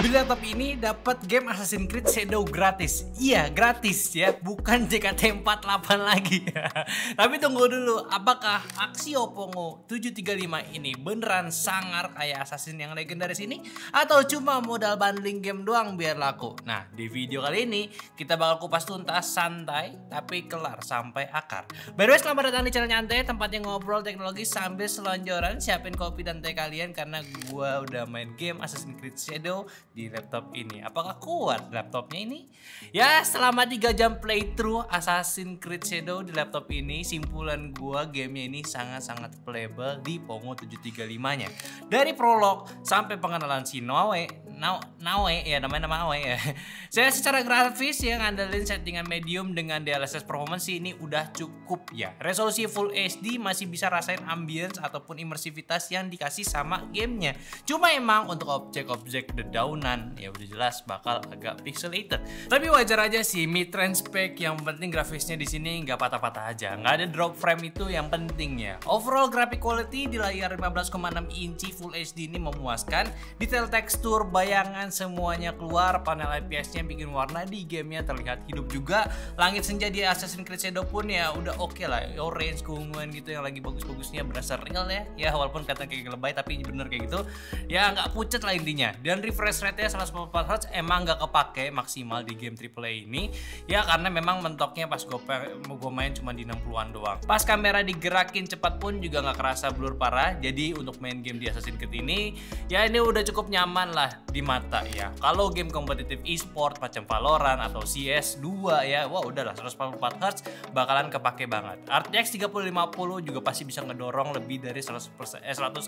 Beli laptop ini dapat game Assassin's Creed Shadow gratis. Iya, gratis ya, bukan JKT48 lagi. Tapi tunggu dulu, apakah Axio Pongo 735 ini beneran sangar kayak Assassin yang legendaris ini atau cuma modal bundling game doang biar laku? Nah, di video kali ini kita bakal kupas tuntas, santai tapi kelar sampai akar. By the way, selamat datang di channel Nyantai, tempatnya ngobrol teknologi sambil selonjoran. Siapin kopi dan teh kalian karena gua udah main game Assassin's Creed Shadow di laptop ini. Apakah kuat laptopnya ini? Ya, selama 3 jam playthrough Assassin's Creed Shadow di laptop ini, simpulan gua gamenya ini sangat-sangat playable di Pongo 735-nya. Dari prolog sampai pengenalan si Nawe ya, namanya Nawe ya. Saya secara grafis yang ngandelin settingan medium dengan DLSS performance ini udah cukup ya. Resolusi Full HD masih bisa rasain ambience ataupun imersivitas yang dikasih sama gamenya. Cuma emang untuk objek-objek dedaunan ya udah jelas bakal agak pixelated. Tapi wajar aja sih, mid-range spec, yang penting grafisnya di sini nggak patah-patah aja, nggak ada drop frame, itu yang penting ya. Overall graphic quality di layar 15,6 inci Full HD ini memuaskan. Detail tekstur, bayangan semuanya keluar. Panel IPS-nya bikin warna di gamenya terlihat hidup juga. Langit senja di Assassin's Creed Shadow pun ya udah oke lah, orange keunguan gitu yang lagi bagus-bagusnya, berasa real ya. Ya walaupun kata kayak lebay tapi bener kayak gitu. Ya nggak pucet lah intinya. Dan refresh rate-nya 144 Hz emang nggak kepake maksimal di game AAA ini ya, karena memang mentoknya pas gue main cuma di 60-an doang. Pas kamera digerakin cepat pun juga nggak kerasa blur parah. Jadi untuk main game di Assassin's Creed ini ya ini udah cukup nyaman lah di mata ya. Kalau game kompetitif e-sport macam Valorant atau CS2 ya, wah udahlah 144 Hz bakalan kepake banget. RTX 3050 juga pasti bisa ngedorong lebih dari 100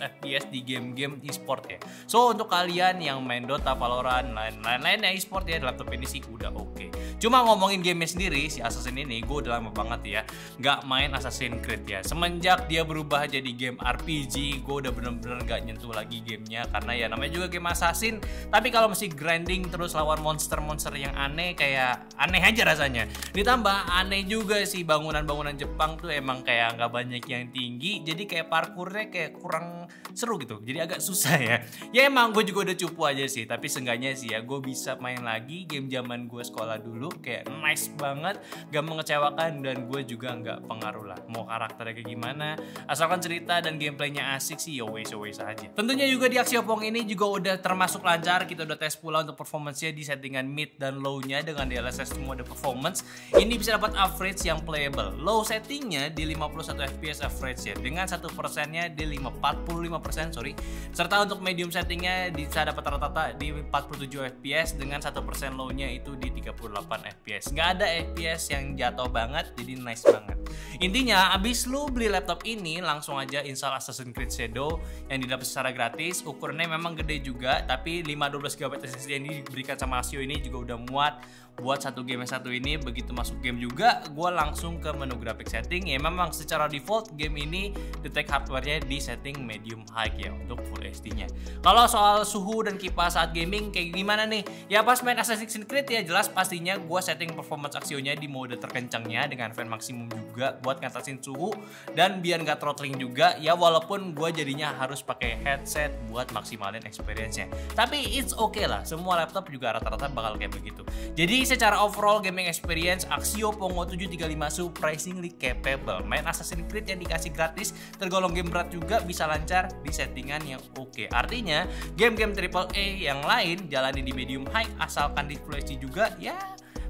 FPS di game-game e-sport ya. So untuk kalian yang main Dota, Valorant, lain-lainnya e-sport ya, di laptop ini sih udah oke. Cuma ngomongin gamenya sendiri, si Assassin ini gue udah lama banget ya nggak main Assassin's Creed ya. Semenjak dia berubah jadi game RPG, gue udah bener-bener gak nyentuh lagi gamenya, karena ya namanya juga game Assassin. Tapi kalau masih grinding terus lawan monster-monster yang aneh, kayak aneh aja rasanya. Ditambah aneh juga sih, bangunan-bangunan Jepang tuh emang kayak nggak banyak yang tinggi, jadi kayak parkurnya kayak kurang seru gitu, jadi agak susah ya. Ya emang gue juga udah cupu aja sih, tapi seenggaknya sih ya gue bisa main lagi game zaman gue sekolah dulu, kayak nice banget, gak mengecewakan, dan gue juga nggak pengaruh lah mau karakternya kayak gimana, asalkan cerita dan gameplaynya asik sih, yo wes aja. Tentunya juga di Axio Pongo ini juga udah termasuk lancar, kita udah tes pula untuk performance-nya di settingan mid dan low-nya dengan DLSS mode performance. Ini bisa dapat average yang playable. Low settingnya di 51 FPS average ya, dengan 1%-nya di 45%, serta untuk medium settingnya bisa dapat rata-rata di 47 FPS dengan 1% low-nya itu di 38 FPS. Nggak ada FPS yang jatuh banget, jadi nice banget. Intinya abis lu beli laptop ini langsung aja install Assassin's Creed Shadow yang didapat secara gratis. Ukurannya memang gede juga, tapi 512GB SSD yang diberikan sama Axio ini juga udah muat buat satu game yang satu ini. Begitu masuk game juga gue langsung ke menu graphic setting ya. Memang secara default game ini detect hardware-nya di setting medium high ya untuk Full HD-nya. Kalau soal suhu dan kipas saat gaming kayak gimana nih? Ya pas main Assassin's Creed ya jelas pastinya gue setting performance Axio-nya di mode terkencangnya dengan fan maksimum juga buat ngatasin suhu dan biar nggak throttling juga ya, walaupun gue jadinya harus pakai headset buat maksimalin experience-nya. Tapi it's okay lah, semua laptop juga rata-rata bakal kayak begitu. Jadi secara overall gaming experience Axio Pongo 735 surprisingly capable. Main Assassin's Creed yang dikasih gratis, tergolong game berat juga bisa lancar di settingan yang oke. Artinya game-game AAA yang lain jalani di medium high asalkan di Full HD juga ya,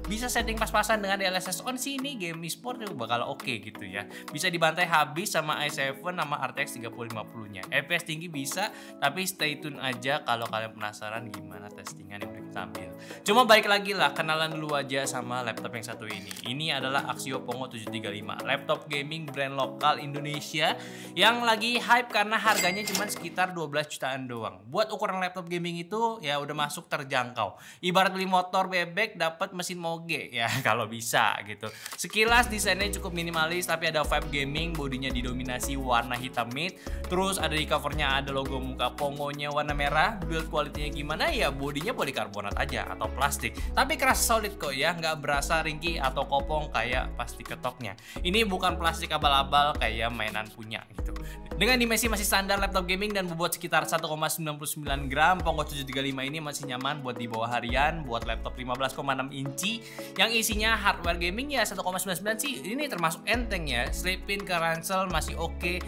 bisa setting pas-pasan dengan DLSS on sih, ini game e-sport bakal oke gitu ya. Bisa dibantai habis sama i7 sama RTX 3050-nya. FPS tinggi bisa, tapi stay tune aja kalau kalian penasaran gimana testingan yang udah kita ambil. Cuma balik lagi lah, kenalan dulu aja sama laptop yang satu ini. Ini adalah Axio Pongo 735, laptop gaming brand lokal Indonesia yang lagi hype karena harganya cuma sekitar 12 jutaan doang. Buat ukuran laptop gaming itu ya udah masuk terjangkau. Ibarat beli motor bebek dapat mesin moge ya kalau bisa gitu. Sekilas desainnya cukup minimalis tapi ada vibe gaming, bodinya didominasi warna hitam mid, terus ada di covernya ada logo muka Pongonya warna merah. Build quality-nya gimana ya, bodinya polikarbonat karbonat aja atau plastik. Tapi keras solid kok ya, nggak berasa ringkih atau kopong kayak pas diketoknya. Ini bukan plastik abal-abal kayak mainan punya gitu. Dengan dimensi masih standar laptop gaming dan bobot sekitar 1,99 gram, Pongo 735 ini masih nyaman buat dibawa harian, buat laptop 15,6 inci yang isinya hardware gaming ya 1,99 sih ini termasuk enteng ya. Sleepin ke ransel masih oke.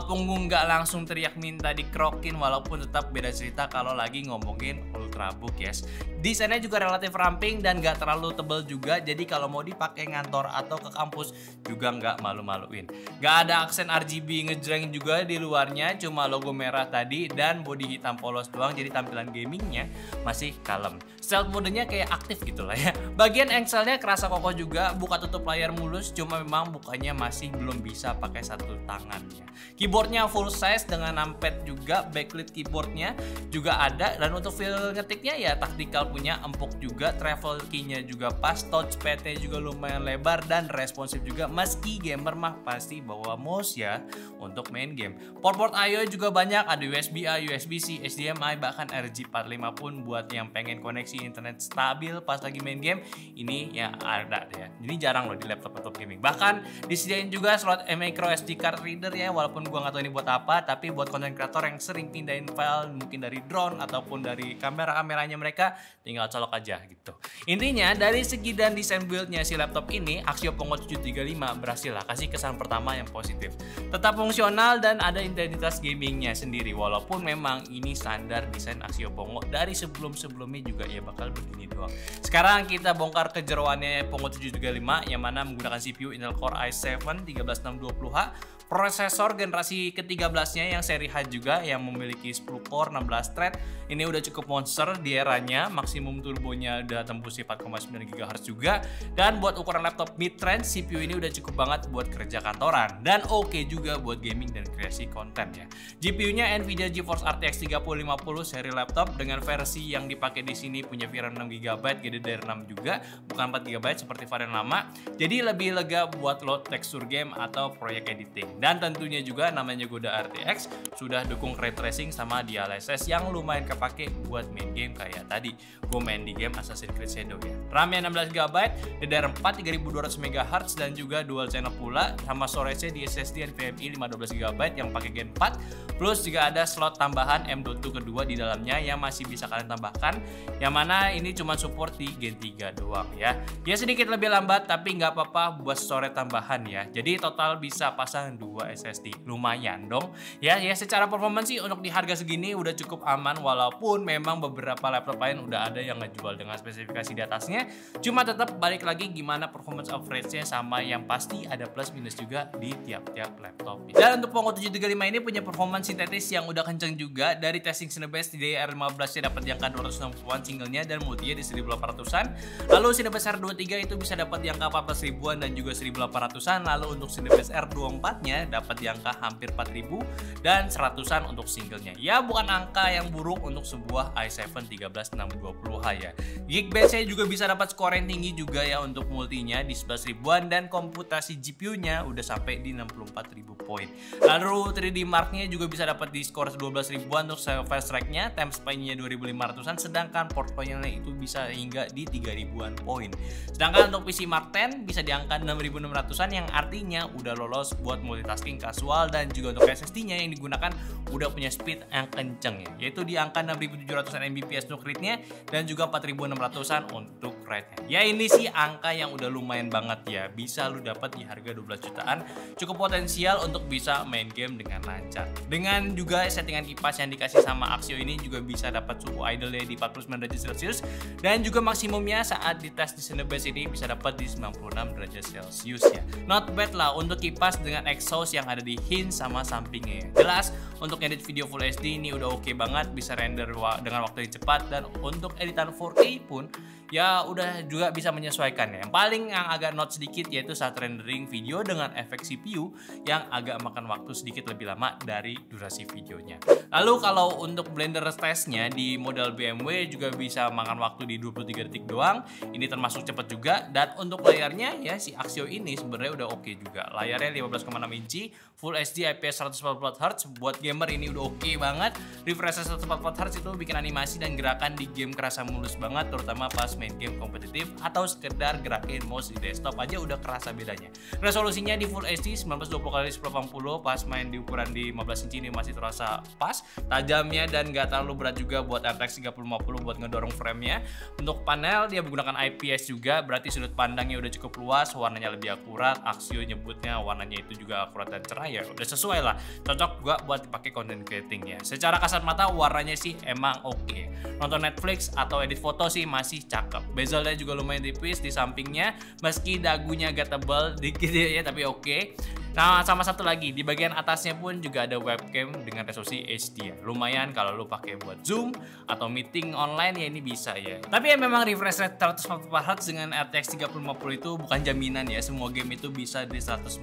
Punggung nggak langsung teriak minta dikrokin, walaupun tetap beda cerita kalau lagi ngomongin ultrabook yes. Desainnya juga relatif ramping dan nggak terlalu tebel juga, jadi kalau mau dipakai ngantor atau ke kampus juga nggak malu-maluin. Nggak ada aksen RGB ngejreng juga di luarnya, cuma logo merah tadi dan body hitam polos doang, jadi tampilan gamingnya masih kalem. Stealth modenya kayak aktif gitu lah ya. Bagian engselnya kerasa kokoh juga, buka tutup layar mulus, cuma memang bukanya masih belum bisa pakai satu tangannya. Keyboardnya full size dengan numpad juga, backlit keyboardnya juga ada, dan untuk feel ngetiknya ya taktikal punya, empuk juga, travel key-nya juga pas, touchpad-nya juga lumayan lebar dan responsif juga, meski gamer mah pasti bawa mouse ya untuk main game. Port I/O juga banyak, ada USB-A, USB-C, HDMI, bahkan RJ45 pun buat yang pengen koneksi internet stabil pas lagi main game, ini ya ada ya. Ini jarang loh di laptop gaming. Bahkan disediain juga slot micro SD card reader ya, walaupun gua nggak tahu ini buat apa, tapi buat konten kreator yang sering pindahin file mungkin dari drone ataupun dari kameranya mereka, tinggal colok aja gitu. Intinya dari segi dan desain buildnya si laptop ini, Axio Pongo 735 berhasil lah kasih kesan pertama yang positif. Tetap fungsional dan ada identitas gamingnya sendiri, walaupun memang ini standar desain Axio Pongo dari sebelum-sebelumnya juga ya bakal begini doang. Sekarang kita bongkar kejeroannya Pongo 735 yang mana menggunakan CPU Intel Core i7 13620H, prosesor generasi ke-13-nya yang seri H juga yang memiliki 10 core 16 thread. Ini udah cukup monster di eranya, maksimum turbonya udah tembus 4,9 GHz juga. Dan buat ukuran laptop mid-range, CPU ini udah cukup banget buat kerja kantoran dan oke juga buat gaming dan kreasi konten ya. GPU-nya Nvidia GeForce RTX 3050 seri laptop dengan versi yang dipakai di sini punya VRAM 6GB, GDDR6 juga, bukan 4GB seperti varian lama. Jadi lebih lega buat load tekstur game atau proyek editing. Dan tentunya juga namanya Goda RTX sudah dukung ray tracing sama DLSS yang lumayan kepake buat main game kayak tadi gue main di game Assassin's Creed Shadow ya. RAM-nya 16GB, DDR4 3200 MHz dan juga dual channel pula, sama storage-nya di SSD NVMe 512GB yang pakai Gen 4. Plus juga ada slot tambahan M.2 kedua di dalamnya yang masih bisa kalian tambahkan, yang mana ini cuma support di Gen 3 doang ya. Dia sedikit lebih lambat tapi nggak apa-apa buat storage tambahan ya. Jadi total bisa pasang 2 SSD, lumayan dong ya. Secara performance sih untuk di harga segini udah cukup aman, walaupun memang beberapa laptop lain udah ada yang ngejual dengan spesifikasi di atasnya, cuma tetap balik lagi gimana performance average-nya, sama yang pasti ada plus minus juga di tiap-tiap laptop. Dan untuk Pongo 735 ini punya performance sintetis yang udah kenceng juga. Dari testing Cinebench di DDR15 nya dapat di angka 260-an singlenya dan multinya di 1800-an. Lalu Cinebench R23 itu bisa dapat di angka 14 ribuan dan juga 1800-an. Lalu untuk Cinebench R24 nya dapat di angka hampir 4000 dan 100-an untuk singlenya. Ya bukan angka yang buruk untuk sebuah i7 13620H ya. Geekbench-nya juga bisa dapat skor yang tinggi juga ya untuk multinya di 11 ribuan dan komputasi GPU-nya udah sampai di 64.000 poin. Lalu 3D Mark-nya juga bisa dapat di skor 12 ribuan untuk fast track-nya, time span-nya 2500-an, sedangkan port point-nya itu bisa hingga di 3000-an poin. Sedangkan untuk PC Mark 10 bisa di angka 6600-an yang artinya udah lolos buat multitasking kasual, dan juga untuk SSD-nya yang digunakan udah punya speed yang kenceng ya, yaitu di angka 6700-an Mbps untuk read-nya dan juga 4600-an untuk write-nya. Ya ini sih angka yang udah lumayan banget ya, bisa lu dapat di harga 12 jutaan, cukup potensial untuk bisa main game dengan lancar. Dengan juga settingan kipas yang dikasih sama Axio ini juga bisa dapat suhu idle di 49 derajat Celcius, dan juga maksimumnya saat dites di Cinebench ini bisa dapat di 96 derajat Celcius ya. Not bad lah untuk kipas dengan exhaust yang ada di hinge sama sampingnya ya. Jelas untuk edit video Full HD ini udah oke banget, bisa render dengan waktu yang cepat, dan untuk editan 4K pun ya udah juga bisa menyesuaikan ya. Yang paling yang agak not sedikit yaitu saat rendering video dengan efek CPU yang agak makan waktu sedikit lebih lama dari durasi videonya. Lalu kalau untuk Blender testnya di model BMW juga bisa makan waktu di 23 detik doang. Ini termasuk cepat juga. Dan untuk layarnya ya si Axio ini sebenarnya udah oke juga. Layarnya 15,6 inci, Full HD IPS 144 Hz. Buat gamer ini udah oke banget. Refresh 144 Hz itu bikin animasi dan gerakan di game kerasa mulus banget, terutama pas main game kompetitif atau sekedar gerakin mouse di desktop aja udah kerasa bedanya. Resolusinya di Full HD 1920x1080, pas main di ukuran di 15 inci ini masih terasa pas. Tajamnya dan gak terlalu berat juga buat RTX 3050 buat ngedorong framenya. Untuk panel dia menggunakan IPS juga, berarti sudut pandangnya udah cukup luas, warnanya lebih akurat. Axio nyebutnya warnanya itu juga akurat dan cerah ya, udah sesuai lah, cocok juga buat dipakai content creating ya. Secara kasat mata warnanya sih emang oke. Nonton Netflix atau edit foto sih masih cakep. Bezelnya juga lumayan tipis di sampingnya, meski dagunya agak tebal dikit ya, tapi oke. Nah, sama satu lagi, di bagian atasnya pun juga ada webcam dengan resolusi HD ya. Lumayan kalau lu pakai buat Zoom atau meeting online ya, ini bisa ya. Tapi ya memang refresh rate 144 Hz dengan RTX 3050 itu bukan jaminan ya semua game itu bisa di 144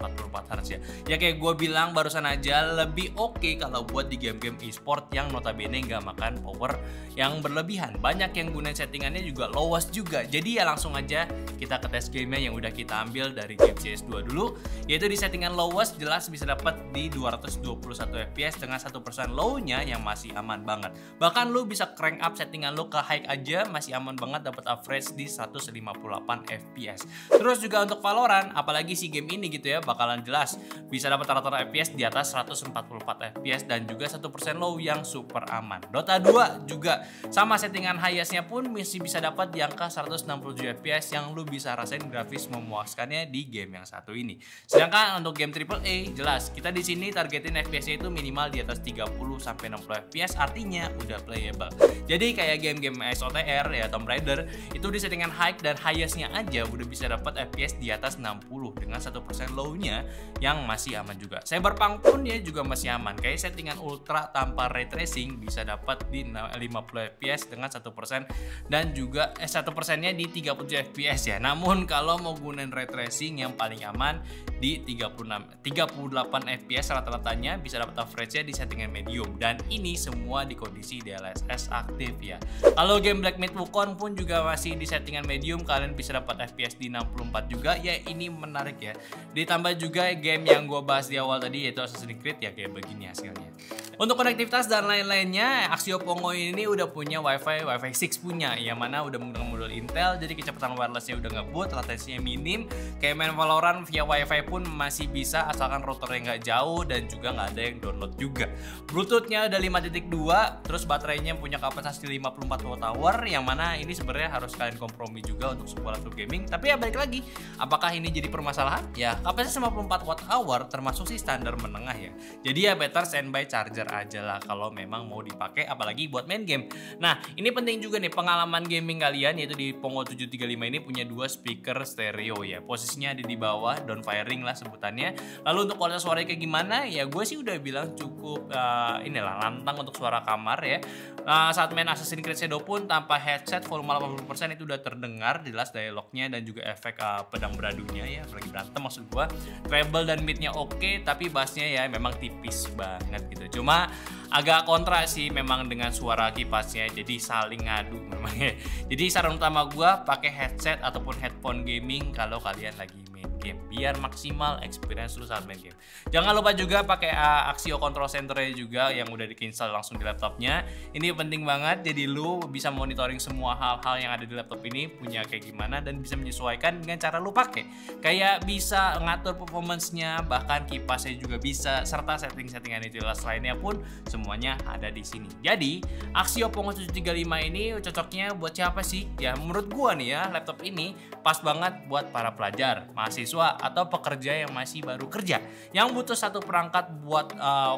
Hz ya. Ya kayak gue bilang barusan aja, lebih oke kalau buat di game-game e-sport yang notabene nggak makan power yang berlebihan. Banyak yang gunain settingannya juga low-watt juga. Jadi ya langsung aja kita ke tes gamenya yang udah kita ambil dari game CS2 dulu, yaitu di settingan low-watt jelas bisa dapat di 221 fps dengan 1% low-nya yang masih aman banget. Bahkan lu bisa crank up settingan lu ke high aja masih aman banget, dapat average di 158 fps. Terus juga untuk Valorant, apalagi si game ini gitu ya, bakalan jelas bisa dapat rata-rata fps di atas 144 fps dan juga 1% low yang super aman. Dota 2 juga sama settingan highest-nya pun masih bisa dapat di angka 167 fps yang lu bisa rasain grafis memuaskannya di game yang satu ini. Sedangkan untuk game AAA jelas kita di sini targetin FPS-nya itu minimal di atas 30 sampai 60 FPS, artinya udah playable. Jadi kayak game-game SOTR ya, Tomb Raider itu di settingan high dan highest-nya aja udah bisa dapat FPS di atas 60 dengan 1% low-nya yang masih aman juga. Cyberpunk pun ya juga masih aman. Kayak settingan ultra tanpa ray tracing bisa dapat di 50 FPS dengan 1% dan juga 1%-nya di 37 FPS ya. Namun kalau mau gunain ray tracing yang paling aman di 38 fps rata-ratanya bisa dapat average-nya di settingan medium, dan ini semua di kondisi DLSS aktif ya. Kalau game Black Myth Wukong pun juga masih di settingan medium, kalian bisa dapat FPS di 64 juga ya, ini menarik ya. Ditambah juga game yang gue bahas di awal tadi yaitu Assassin's Creed ya, kayak begini hasilnya. Untuk konektivitas dan lain-lainnya, Axio Pongo ini udah punya Wi-Fi 6 punya, yang mana udah menggunakan modul Intel, jadi kecepatan wirelessnya udah ngebut, latensinya minim. Kayak main Valorant via Wi-Fi pun masih bisa asalkan routernya nggak jauh dan juga nggak ada yang download juga. Bluetoothnya udah 5.2, terus baterainya punya kapasitas 54 Wh, yang mana ini sebenarnya harus kalian kompromi juga untuk sebuah laptop gaming. Tapi ya balik lagi, apakah ini jadi permasalahan? Ya kapasitas 54 Wh termasuk sih standar menengah ya. Jadi ya better standby charger aja lah kalau memang mau dipakai, apalagi buat main game. Nah ini penting juga nih pengalaman gaming kalian, yaitu di Pongo 735 ini punya dua speaker stereo ya, posisinya ada di bawah, down firing lah sebutannya. Lalu untuk kualitas suaranya kayak gimana ya, gue sih udah bilang cukup inilah lantang untuk suara kamar ya. Saat main Assassin's Creed Shadow pun tanpa headset volume 80% itu udah terdengar jelas dialognya dan juga efek pedang beradunya ya, lagi berantem maksud gue. Treble dan midnya oke, tapi bassnya ya memang tipis banget gitu. Cuma agak kontra sih memang dengan suara kipasnya, jadi saling ngadu memang ya. Jadi saran utama gue pakai headset ataupun headphone gaming kalau kalian lagi main game biar maksimal experience lu saat main game. Jangan lupa juga pakai Axio Control Center-nya juga yang udah di-install langsung di laptopnya. Ini penting banget, jadi lu bisa monitoring semua hal-hal yang ada di laptop ini punya kayak gimana dan bisa menyesuaikan dengan cara lu pakai. Kayak bisa ngatur performance-nya, bahkan kipasnya juga bisa, serta setting-settingan jelas lainnya pun semuanya ada di sini. Jadi Axio Pongo 735 ini cocoknya buat siapa sih? Ya menurut gua nih ya, laptop ini pas banget buat para pelajar, mahasiswa, atau pekerja yang masih baru kerja, yang butuh satu perangkat buat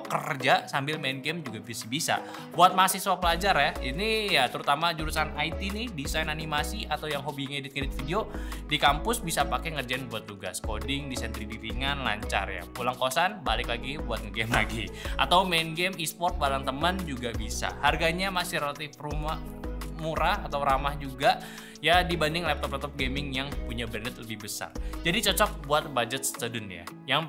kerja sambil main game juga bisa. Buat mahasiswa pelajar ya, ini ya terutama jurusan IT nih, desain animasi atau yang hobi ngedit-ngedit video di kampus bisa pakai ngerjain buat tugas coding, desain 3D ringan, lancar ya. Pulang kosan balik lagi buat ngegame lagi, atau main game e-sport bareng teman juga bisa. Harganya masih relatif murah atau ramah juga ya dibanding laptop-laptop gaming yang punya branded lebih besar. Jadi cocok buat budget student ya, yang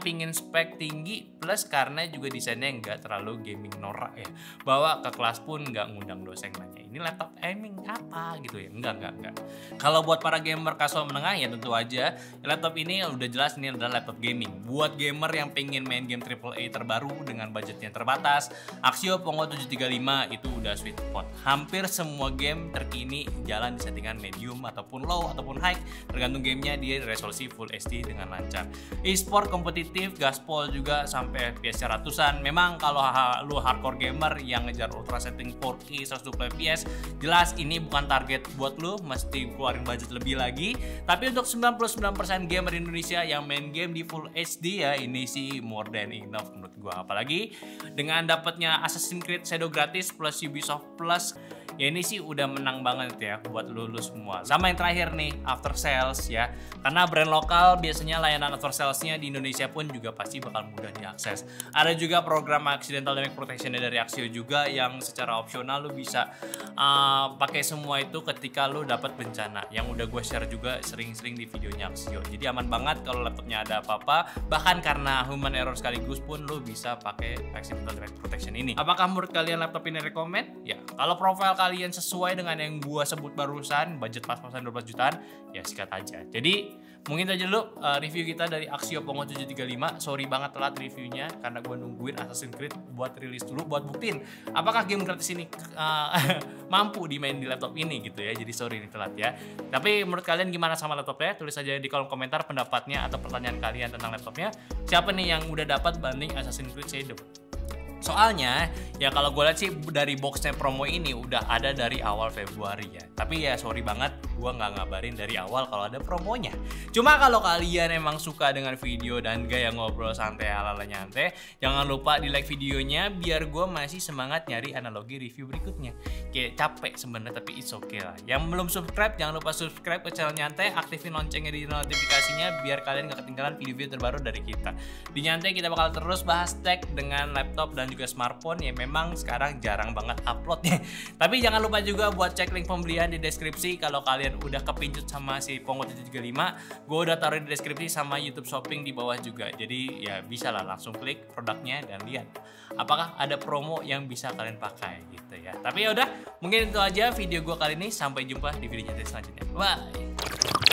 pingin spek tinggi plus karena juga desainnya nggak terlalu gaming norak ya. Bawa ke kelas pun nggak ngundang dosen nanya ini laptop gaming apa gitu ya, enggak. Kalau buat para gamer kasual menengah ya tentu aja laptop ini udah jelas ini adalah laptop gaming. Buat gamer yang pengen main game AAA terbaru dengan budgetnya terbatas, Axio Pongo 735 itu udah sweet spot. Hampir semua game terkini jalan di settingan medium ataupun low ataupun high, tergantung gamenya dia resolusi Full HD dengan lancar. E-sport kompetitif, gaspol juga sampai FPS ratusan. Memang kalau lu hardcore gamer yang ngejar ultra setting 4K 120 FPS, jelas ini bukan target buat lu, mesti keluarin budget lebih lagi. Tapi untuk 99% gamer Indonesia yang main game di Full HD ya, ini sih more than enough menurut gua. Apalagi dengan dapatnya Assassin's Creed Shadow gratis plus Ubisoft Plus, ya ini sih udah menang banget ya buat lu semua. Sama yang terakhir nih, after sales ya. Karena brand lokal biasanya layanan after salesnya di Indonesia pun juga pasti bakal mudah diakses. Ada juga program accidental damage protection dari Axio juga yang secara opsional lu bisa pakai semua itu ketika lu dapat bencana. Yang udah gue share juga sering-sering di videonya Axio. Jadi aman banget kalau laptopnya ada apa-apa. Bahkan karena human error sekaligus pun lu bisa pakai accidental damage protection ini. Apakah menurut kalian laptop ini rekomend? Ya, kalau profil kalian sesuai dengan yang gua sebut barusan, budget pas-pasan 12 jutaan, ya sikat aja. Jadi mungkin aja dulu review kita dari Axio Pongo 735. Sorry banget telat reviewnya karena gua nungguin Assassin's Creed buat rilis dulu, buat buktiin apakah game gratis ini mampu dimain di laptop ini gitu ya. Jadi sorry ini telat ya. Tapi menurut kalian gimana sama laptopnya? Tulis aja di kolom komentar pendapatnya atau pertanyaan kalian tentang laptopnya. Siapa nih yang udah dapat banding Assassin's Creed Shadow? Soalnya ya kalau gue lihat sih dari boxnya promo ini udah ada dari awal Februari ya. Tapi ya sorry banget gue nggak ngabarin dari awal kalau ada promonya. Cuma kalau kalian emang suka dengan video dan gaya ngobrol santai ala nyantai, jangan lupa di like videonya biar gue masih semangat nyari analogi review berikutnya. Kayak capek sebenarnya tapi it's okay lah. Yang belum subscribe jangan lupa subscribe ke channel Nyantai, aktifin loncengnya di notifikasinya biar kalian gak ketinggalan video-video terbaru dari kita. Di Nyantai kita bakal terus bahas tech dengan laptop dan juga smartphone ya, memang sekarang jarang banget uploadnya. Tapi jangan lupa juga buat cek link pembelian di deskripsi. Kalau kalian udah kepincut sama si Pongo 735, gue udah taruh di deskripsi sama YouTube Shopping di bawah juga. Jadi ya bisa lah langsung klik produknya dan lihat apakah ada promo yang bisa kalian pakai gitu ya. Tapi ya udah, mungkin itu aja video gue kali ini. Sampai jumpa di video Nyantai selanjutnya. Bye.